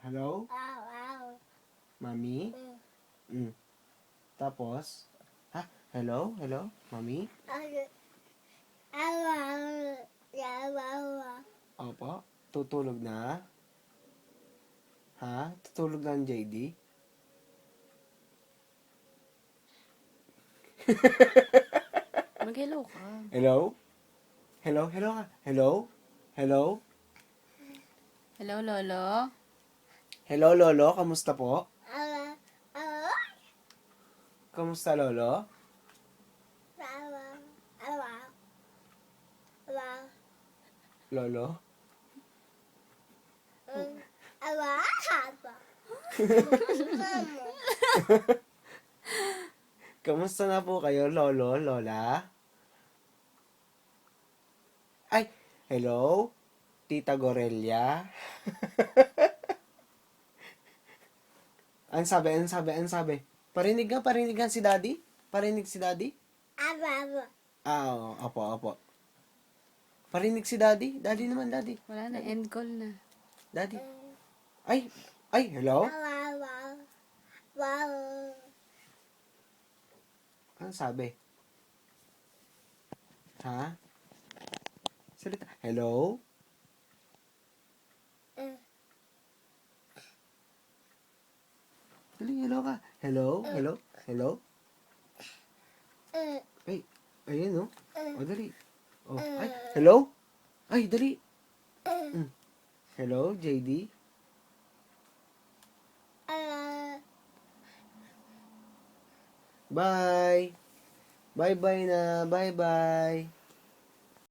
Hello? Mami? Tapos? Ha? Hello? Hello? Mami? Opo? Tutulog na? Ha? Tutulog na ang JD? Mag-hello ka. Hello? Hello? Hello? Hello? Hello? Hello, Lolo? Hello, Lolo? Kamusta po? Kamusta, Lolo? Lolo? Kamusta na po kayo, Lolo, Lola? Ay, hello? Tita Gorelia? Ang sabi? Parinig nga si Daddy? Parinig si Daddy? Ah, oo, opo. Parinig si Daddy? Daddy naman, Daddy. Wala na, end call na. Daddy. Ay, hello? Ano sabi? Ha? Salita. Hello? Dali, hello ka. Hello? Ay, ayun, oh. O, dali. Oh, ay, hello? Ay, dali. Hello, JD? Bye. Bye-bye na. Bye-bye.